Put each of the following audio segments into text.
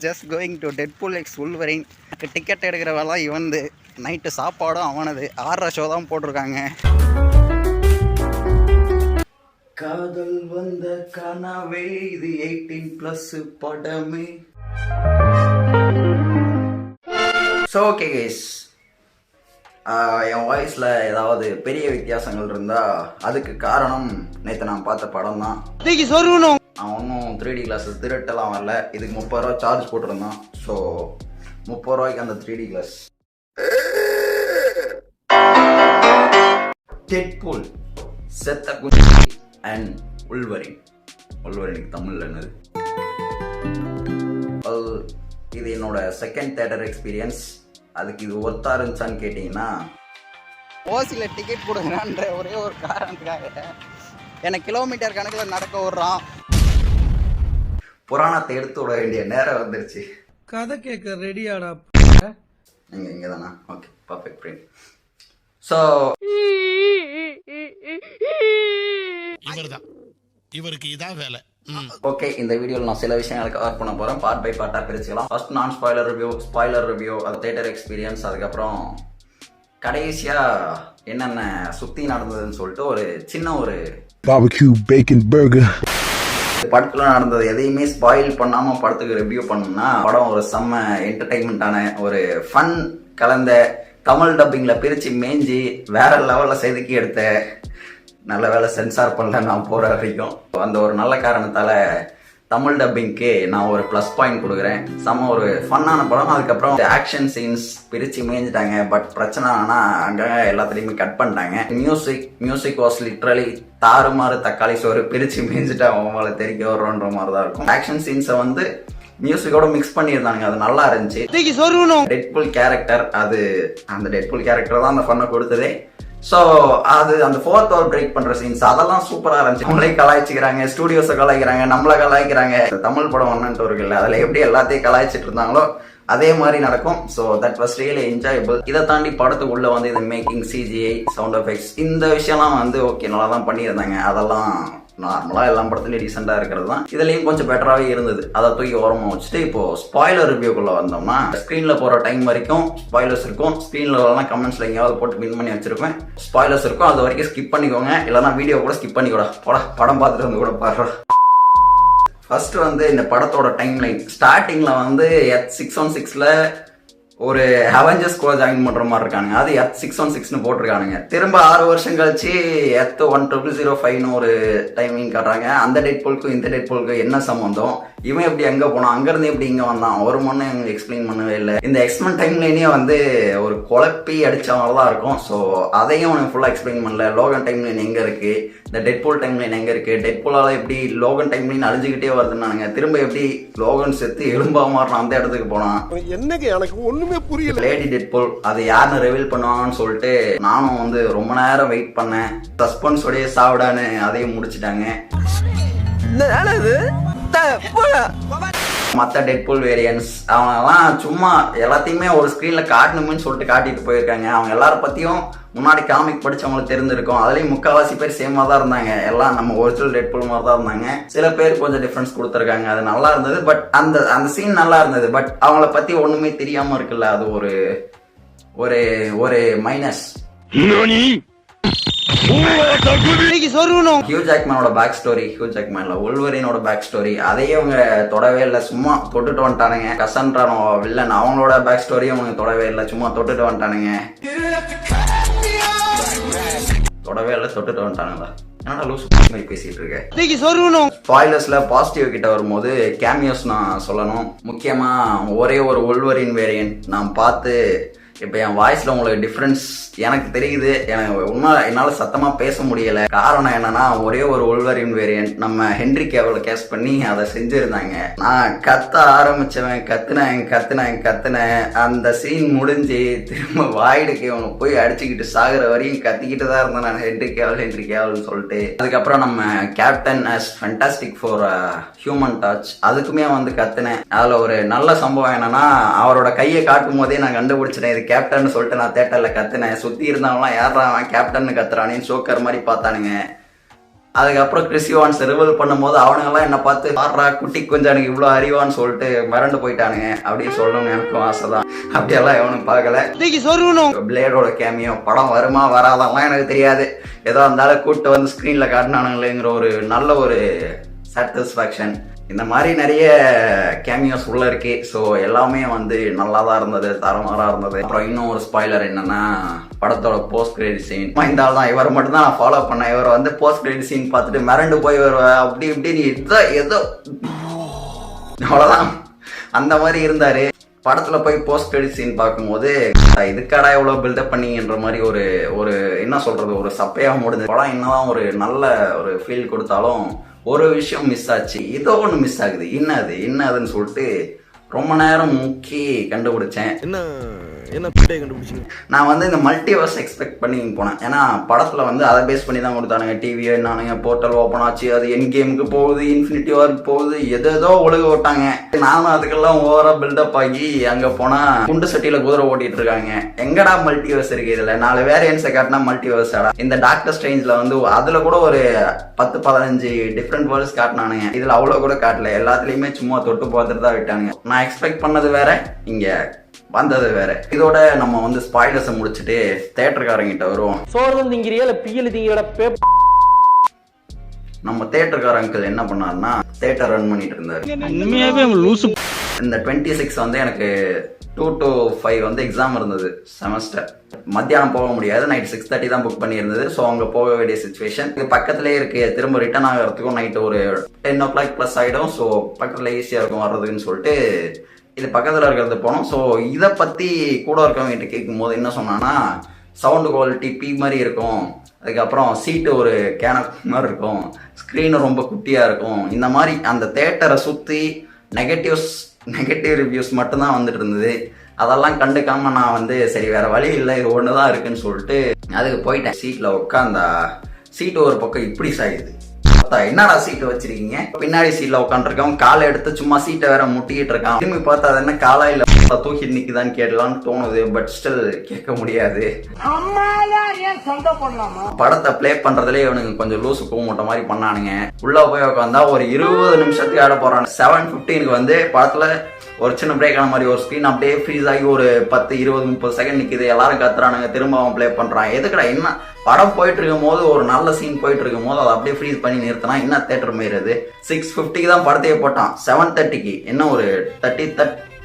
Just going to Deadpool X உல்வரின். Ticket எடுக்கிற வேலை இவன்து, night சாப்பாடும் அவனது. 6:30 ஷோ தான் போட்டிருக்காங்க. காதல் வந்த கனவே இது 18+ படமே. ஸோ ஓகே கைஸ், என் வாய்ஸில் ஏதாவது பெரிய வித்தியாசங்கள் இருந்தால் அதுக்கு காரணம் நேற்று நான் பார்த்த படம் தான். நான் ஒன்றும் 3D கிளாஸஸ் திருட்டெல்லாம் வரல. இதுக்கு 30 ரூபா சார்ஜ் போட்டிருந்தான். ஸோ 30 ரூபாய்க்கு அந்த 3D கிளாஸ். டெட்பூல் செத்த குச்சி அண்ட் உல்வரின். உல்வரினுக்கு தமிழில் என்னது? இது என்னோட செகண்ட் தியேட்டர் எக்ஸ்பீரியன்ஸ். அதுக்கு இது ஒர்த்தா இருந்துச்சான்னு கேட்டிங்கன்னா, ஓசியில் டிக்கெட் கொடுக்குறான்ற ஒரே ஒரு காரணத்துக்காக என்னை கிலோமீட்டர் கணக்கில் நடக்க விடுறான். புராணத்தை எடுத்து விட வேண்டிய நேரம் வந்துருச்சு. கதை கேட்க ரெடியாடா? நீங்கள் இங்கே தானா? Okay, perfect friend. ஸோ இவருக்கு இதான் வேலை. ஓகே, இந்த வீடியோவில் நான் சில விஷயங்களை கவர் பண்ண போகிறேன். பார்ட் பை பார்ட்டாக பிரிச்சுக்கலாம். ஃபர்ஸ்ட் நான் ஸ்பாய்லர் ரிவ்யூ, அது தியேட்டர் எக்ஸ்பீரியன்ஸ். அதுக்கப்புறம் கடைசியாக என்னென்ன சுற்றி நடந்ததுன்னு சொல்லிட்டு ஒரு சின்ன ஒரு barbecue bacon burger. படத்தில் நடந்தது எதையுமே ஸ்பாயில் பண்ணாமல் படத்துக்கு ரிவ்யூ பண்ணோம்னா படம் ஒரு செம்ம என்டர்டைன்மெண்ட்டான ஒரு ஃபன் கலந்த தமிழ் டப்பிங்கில் பிரித்து மேஞ்சி வேற லெவலில் செதுக்கி எடுத்த, நல்ல வேலை சென்சார் பண்ணல நான் போகிற வரைக்கும். அந்த ஒரு நல்ல காரணத்தால் தமிழ் டப்பிங்க்கு நான் ஒரு ப்ளஸ் பாயிண்ட் கொடுக்குறேன். செம்ம ஒரு ஃபன்னான படம். அதுக்கப்புறம் ஆக்ஷன் சீன்ஸ் பிரித்து மேய்ஞ்சிட்டாங்க. பட் பிரச்சனை ஆனால் அங்கே எல்லாத்துலேயுமே கட் பண்ணிட்டாங்க. மியூசிக் வாஸ் லிட்ரலி தாறுமாறு தக்காளி சோறு பிரித்து மேய்ஞ்சிட்டு அவங்கள தெரிக்க வர்றோன்ற மாதிரி தான் இருக்கும். ஆக்ஷன் சீன்ஸை வந்து மியூசிக்கோட மிக்ஸ் பண்ணியிருந்தாங்க, அது நல்லா இருந்துச்சு. டெட்பூல் கேரக்டர், அது அந்த டெட்பூல் கேரக்டர் தான் அந்த ஃபன்னை கொடுத்ததே. ஸோ அது அந்த 4th வால் பிரேக் பண்ற சீன்ஸ் அதெல்லாம் சூப்பராக இருந்துச்சு. அவங்களே கலாய்ச்சிக்கிறாங்க, ஸ்டூடியோஸை கலாய்க்கிறாங்க, நம்மளை கலாய்க்கிறாங்க. தமிழ் படம் ஒன்றுன்ட்டு இருக்குல்ல, அதில் எப்படி எல்லாத்தையும் கலாய்ச்சிட்டு இருந்தாங்களோ அதே மாதிரி நடக்கும். So that was really enjoyable. இதை தாண்டி படத்துக்குள்ள வந்து இந்த மேக்கிங், சிஜிஐ, சவுண்ட் எஃபெக்ட்ஸ், இந்த விஷயம்லாம் வந்து ஓகே நல்லா தான் பண்ணியிருந்தாங்க. அதெல்லாம் நார்மலாக எல்லா படத்துலையும் ரீசெண்டாக இருக்கிறது தான். இதுலேயும் கொஞ்சம் பெட்டராகவே இருந்தது. அதை தூக்கி ஓரமாக வச்சுட்டு இப்போ ஸ்பாய்லர் ரிவ்யூக்குள்ளே வந்தோம்னா, ஸ்க்ரீனில் போகிற டைம் வரைக்கும் ஸ்பாய்லர்ஸ் இருக்கும். ஸ்க்ரீனில் வரலாம் கமெண்ட்ஸில் எங்கேயாவது போட்டு பின் பண்ணி வச்சிருப்பேன். ஸ்பாய்லர்ஸ் இருக்கும், அது வரைக்கும் ஸ்கிப் பண்ணிக்கோங்க. இல்லைனா வீடியோ கூட ஸ்கிப் பண்ணிக்கூட போட, படம் பார்த்துட்டு வந்து கூட பாடுறோம். ஃபர்ஸ்ட் வந்து இந்த படத்தோட டைம் லைன் ஸ்டார்டிங்கில் வந்து F616ல் ஒரு அவெஞ்சர்ஸ் கூட ஜாயின் பண்ற மாதிரி இருக்கானுங்க. அது F616னு போட்டிருக்கானுங்க. திரும்ப 6 வருஷம் கழிச்சு F1005ன்னு ஒரு டைமிங் காட்டுறாங்க. அந்த டெட்பூலுக்கும் இந்த டெட்பூலுக்கும் என்ன சம்பந்தம்? இவன் எப்படி அங்க போனான், அங்கிருந்து எப்படி இங்க வந்தான்? ஒரு மண்ணு எங்களுக்கு எக்ஸ்பிளைன் பண்ணவே இல்லை. இந்த எக்ஸ்மென் டைம்லைனே வந்து ஒரு குழப்பி அடிச்ச மாதிரி தான் இருக்கும். ஸோ அதையும் அவனுக்கு ஃபுல்லாக எக்ஸ்பிளைன் பண்ணல. லோகன் டைம்லைன் எங்க இருக்கு, இந்த டெட்பூல் டைம்லைன் எங்க இருக்கு, டெட்பூலால எப்படி லோகன் டைம்லைன் அழிஞ்சுக்கிட்டே வருதுன்னானுங்க. திரும்ப எப்படி லோகன் செத்து எலும்பா மாறினான் அந்த இடத்துக்கு போனான். என்னங்க எனக்கு ஒண்ணுமே புரியல. லேடி டெட்பூல் அது யாருன்னு ரிவீல் பண்ணுவாங்கன்னு சொல்லிட்டு நானும் வந்து ரொம்ப நேரம் வெயிட் பண்ணேன். சஸ்பென்ஸோடய சாவிடான்னு அதையும் முடிச்சுட்டாங்க. மற்ற டெட்பூல் வேரியன்ஸ் அவங்கெல்லாம் சும்மா எல்லாத்தையுமே ஒரு ஸ்க்ரீன்ல காட்டணும்னு சொல்லிட்டு காட்டிட்டு போயிருக்காங்க. அவங்க எல்லாரும் பத்தியும் முன்னாடி காமிக் படிச்சவங்களுக்கு தெரிஞ்சிருக்கும். அதுலயும் முக்கால்வாசி பேர் சேமா தான் இருந்தாங்க. எல்லாம் நம்ம ஒரிஜினல் டெட்பூல் மாதிரி தான் இருந்தாங்க. சில பேர் கொஞ்சம் டிஃபரன்ஸ் கொடுத்துருக்காங்க, அது நல்லா இருந்தது. பட் அந்த சீன் நல்லா இருந்தது. பட் அவங்கள பத்தி ஒண்ணுமே தெரியாம இருக்குல்ல, அது ஒரு ஒரு ஒரு மைனஸ். ஹியூ ஜாக்மேனோட பேக் ஸ்டோரி, உல்வரினோட பேக் ஸ்டோரி அதையே அவங்க தொடவே இல்லை, சும்மா தொட்டுட்டு வந்துட்டானுங்க. கசன்ட்ரானோ வில்லன் அவங்களோட பேக் ஸ்டோரியும் அவங்க தொடவே இல்லை, சும்மா தொட்டுட்டு வந்துட்டானுங்க. தொட்டுட்டு வந்துட்டானுங்களா? என்னடா லூஸ் மாதிரி பேசிட்டு இருக்கேன். ஸ்பாய்லர்ஸ்ல பாசிட்டிவ் கிட்ட வரும்போது கேமியோஸ் நான் சொல்லணும். முக்கியமா ஒரே ஒரு உல்வரின் வேரியன்ட் நான் பார்த்து, இப்போ என் வாய்ஸ்ல உங்களுக்கு டிஃப்ரென்ஸ் எனக்கு தெரியுது. எனக்கு என்னால் சத்தமாக பேச முடியலை. காரணம் என்னன்னா, ஒரே ஒரு உல்வரின் வேரியன்ட் நம்ம ஹென்ரி கேவலை கேஸ்ட் பண்ணி அதை செஞ்சுருந்தாங்க. நான் கத்த ஆரம்பிச்சவன் கத்துனேன். அந்த சீன் முடிஞ்சு திரும்ப வாயிடுக்கு இவங்க போய் அடிச்சுக்கிட்டு சாகுற வரையும் கத்திக்கிட்டு தான் இருந்தேன் நான், ஹென்ரி கேவல்னு சொல்லிட்டு. அதுக்கப்புறம் நம்ம captain as fantastic for human touch அதுக்குமே வந்து கத்துனேன். அதில் ஒரு நல்ல சம்பவம் என்னன்னா, அவரோட கையை காட்டும் போதே நான் கண்டுபிடிச்சிட்டேன் இது கேப்டன் சொல்லிட்டு. நான் தேட்டர்ல கத்துனேன். சுத்தி இருந்தவங்களாம் யாரா அவன் கேப்டன் கத்துறானே சோக்கர் மாதிரி பார்த்தானுங்க. அதுக்கப்புறம் கிறிஸ் ஈவான்ஸ் ரிவல் பண்ணும்போது அவனுங்கெல்லாம் என்ன பார்த்து பாடுறா குட்டி கொஞ்சம் எனக்கு இவ்வளோ அறிவான்னு சொல்லிட்டு மிரண்டு போயிட்டானுங்க அப்படின்னு சொல்லணும்னு எனக்கும் ஆசை தான். அப்படியெல்லாம் எவனும் பார்க்கல. பிளேடோட கேமியோ படம் வருமா வராதெல்லாம் எனக்கு தெரியாது. ஏதோ இருந்தாலும் கூப்பிட்டு வந்து ஸ்க்ரீனில் காட்டினானுங்களேங்கிற ஒரு நல்ல ஒரு சாட்டிஸ்ஃபேக்ஷன். இந்த மாதிரி நிறைய கேமியோஸ் உள்ள இருக்கு. ஸோ எல்லாமே வந்து நல்லா தான் இருந்தது, தரமாரா இருந்தது. அப்புறம் இன்னும் ஒரு ஸ்பாய்லர் என்னன்னா, படத்தோட போஸ்ட் கிரெடிட் சீன் இந்த ஆள் தான். இவரை மட்டும் தான் நான் ஃபாலோ பண்ணேன். இவர் வந்து போஸ்ட் கிரெடிட் சீன் பார்த்துட்டு மிரண்டு போய் வருவேன் அப்படி இப்படின்னு ஏதோ அவ்வளோதான் அந்த மாதிரி இருந்தாரு. படத்துல போய் போஸ்ட் கிரெடிட் சீன் பார்க்கும்போது இதுக்காடா எவ்வளவு பில்டப் பண்ணிங்கன்ற மாதிரி ஒரு என்ன சொல்றது, ஒரு சப்பையா முடிஞ்சது. படம் என்னதான் ஒரு நல்ல ஒரு ஃபீல் கொடுத்தாலும் ஒரு விஷயம் மிஸ் ஆச்சு, ஏதோ ஒன்று மிஸ் ஆகுது. என்னதுன்னு சொல்லிட்டு ரொம்ப நேரம் முக்கி கண்டுபிடிச்சேன். நான் வந்து இந்த மல்டிவர்ஸ் எக்ஸ்பெக்ட் பண்ணி போனேன். ஏன்னா படத்துல வந்து அதை பேஸ் பண்ணி தான் கொடுத்தானுங்க. டிவியை என்னானுங்க, போர்ட்டல் ஓப்பன் ஆச்சு, அது என் கேமுக்கு போகுது, இன்ஃபினிட்டி வார்க்கு போகுது, எதோ ஒழுக விட்டாங்க. நானும் அதுக்கெல்லாம் ஓவரா பில்டப் ஆகி அங்க போனா குண்டு சட்டியில குதிரை ஓட்டிட்டு இருக்காங்க. எங்கடா மல்டிவர்ஸ் இருக்கு இதுல? 4 வேரியன்ஸை காட்டினா மல்டிவர்ஸ் ஆடா. இந்த டாக்டர் ஸ்ட்ரேஞ்ச்ல வந்து அதுல கூட ஒரு 10-15 டிஃப்ரெண்ட் வேர்ல்ட்ஸ் காட்டினானுங்க. இதுல அவ்வளவு கூட காட்டல. எல்லாத்துலயுமே சும்மா தொட்டு பார்த்துட்டு தான் விட்டானுங்க. நான் எக்ஸ்பெக்ட் பண்ணது வேற, இங்க வந்தது வேற. இதோட நம்ம வந்து ஸ்பாய்லர்ஸை முடிச்சுட்டு தேட்டருக்காரங்கிட்ட வருவோம். நம்ம தேட்டருக்கார அங்கிள் என்ன பண்ணாருன்னா தேட்டர் ரன் பண்ணிட்டு இருந்தாரு. இந்த 26 வந்து எனக்கு 2 to 5 வந்து எக்ஸாம் இருந்தது செமஸ்டர். மத்தியானம் போக முடியாது, நைட் 6:30 தான் புக் பண்ணியிருந்தது. ஸோ அங்கே போக வேண்டிய சுச்சுவேஷன். இது பக்கத்துலேயே இருக்கு, திரும்ப ரிட்டர்ன் ஆகிறதுக்கும் நைட்டு ஒரு 10 o'clock ப்ளஸ் ஆகிடும். ஸோ பக்கத்தில் ஈஸியாக இருக்கும் வர்றதுக்குன்னு சொல்லிட்டு இது பக்கத்தில் இருக்கிறது போனோம். ஸோ இதை பற்றி கூட இருக்கவங்க கேட்கும் போது என்ன சொன்னான்னா, சவுண்டு குவாலிட்டி பி மாதிரி இருக்கும், அதுக்கப்புறம் சீட்டு ஒரு கேனப் மாதிரி இருக்கும், ஸ்க்ரீனு ரொம்ப குட்டியாக இருக்கும். இந்த மாதிரி அந்த தேட்டரை சுற்றி நெகட்டிவ் ரிவ்யூஸ் மட்டும்தான் வந்துட்டு இருந்தது. அதெல்லாம் கண்டுக்காம நான் வந்து சரி வேற வழி இல்லை, இது ஒன்று தான் இருக்குன்னு சொல்லிட்டு அதுக்கு போயிட்டேன். சீட்டில் உட்காந்தா சீட்டு ஒரு பக்கம் இப்படி சாயுது. என்னடா சீட்டு வச்சிருக்கீங்க? பின்னாடி சீட்ல உட்காந்துருக்கோம், காலை எடுத்து சும்மா சீட்டை வேற முட்டிக்கிட்டு இருக்கான். திரும்பி பார்த்தா அது என்ன காலா இல்ல தூக்கி நிக்குதான்னு கேட்கலான்னு தோணுது. பட் ஸ்டில் கேட்க முடியாது. படத்தை பிளே பண்றதுல இவனுக்கு கொஞ்சம் லூசு கூமுட்ட மாதிரி பண்ணானுங்க. உள்ள போய் உட்காந்தா ஒரு 20 நிமிஷத்துக்கு ஆட போறான். 7:15 வந்து படத்துல ஒரு சின்ன பிரேக் ஆன மாதிரி ஒரு ஸ்க்ரீன் அப்படியே ஃப்ரீஸ் ஆகி ஒரு 10-20-30 செகண்ட் நிக்குது. எல்லாரும் கத்துறானுங்க, திரும்ப அவன் பிளே பண்றான். எதுக்குடா? என்ன படம் போயிட்டு இருக்கும் போது, ஒரு நல்ல சீன் போயிட்டு இருக்கும் போது அதை அப்படியே ஃப்ரீஸ் பண்ணி நிறுத்தினா என்ன தேட்டர் மாரிது? 6:50 தான் படத்தையே போட்டான். 7:30 என்ன ஒரு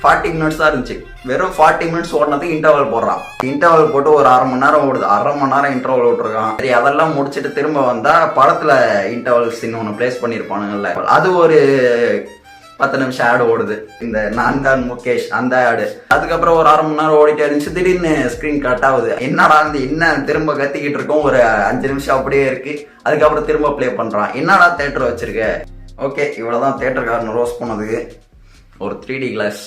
40 மினிட்ஸ் தான் இருந்துச்சு. வெறும் 40 மினிட்ஸ் ஓடினதுக்கு இன்டர்வல் போடுறான். இன்டர்வல் போட்டு ஒரு 1/2 மணி நேரம் ஓடுது. 1/2 மணி நேரம் இன்டர்வல் விட்டுருக்கான். சரி அதெல்லாம் முடிச்சுட்டு திரும்ப வந்தா படத்துல இன்டர்வல் சீன் ஒன்று பிளேஸ் பண்ணியிருப்பானுங்கல்ல, அது ஒரு 10 நிமிஷம் ஆடு ஓடுது. இந்த நான் தான் முகேஷ் அந்த ஆடு. அதுக்கப்புறம் ஒரு 1/2 மணி நேரம் ஓடிட்டே இருந்துச்சு. திடீர்னு ஸ்கிரீன் கட் ஆகுது. என்னடா என்ன திரும்ப கத்திக்கிட்டு இருக்கோம். ஒரு 5 நிமிஷம் அப்படியே இருக்கு. அதுக்கப்புறம் திரும்ப பிளே பண்றான். என்னடா தேட்டர் வச்சிருக்க? ஓகே, இவ்வளவுதான் தேட்டருக்காரன் ரோஸ் பண்ணதுக்கு. ஒரு 3D class.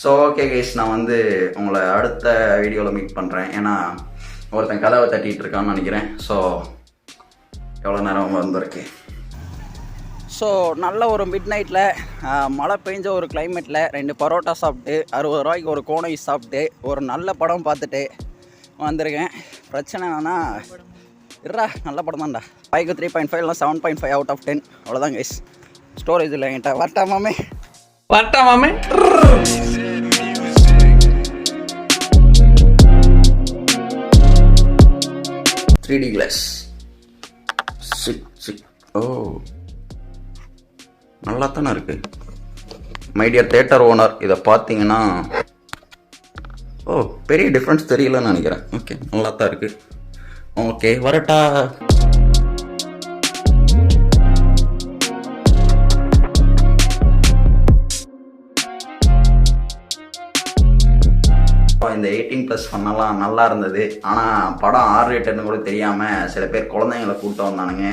So okay guys, நான் வந்து உங்களை அடுத்த வீடியோவில் மீட் பண்ணுறேன். ஏன்னா ஒருத்தன் கதவை தட்டிட்டு இருக்கான்னு நினைக்கிறேன். ஸோ எவ்வளோ நேரம் வந்திருக்கு. ஸோ நல்ல ஒரு மிட் நைட்டில் மழை பெஞ்ச ஒரு கிளைமேட்டில் 2 பரோட்டா சாப்பிட்டு 60 ரூபாய்க்கு ஒரு கோனை சாப்பிட்டு ஒரு நல்ல படம் பார்த்துட்டு வந்திருக்கேன். பிரச்சனை என்னன்னா நல்ல படம் தான்டா. 5க்கு 3.5 இல்லை 7.5 out of 10 அவ்வளோதான் கைஸ். ஸ்டோரேஜ் இல்லை என்கிட்ட. வரட்டாமாமே 3D கிளாஸ். ஓ நல்லா தானே இருக்கு. மை டியர் தேட்டர் ஓனர், இதை பார்த்தீங்கன்னா பெரிய டிஃப்ரென்ஸ் தெரியலன்னு நினைக்கிறேன். ஓகே, நல்லா தான் இருக்கு. ஓகே, வரட்டா. இந்த 18+ பண்ணலாம் நல்லா இருந்தது. ஆனால் படம் R rated கூட தெரியாமல் சில பேர் குழந்தைங்களை கூப்பிட்டு வந்தானுங்க.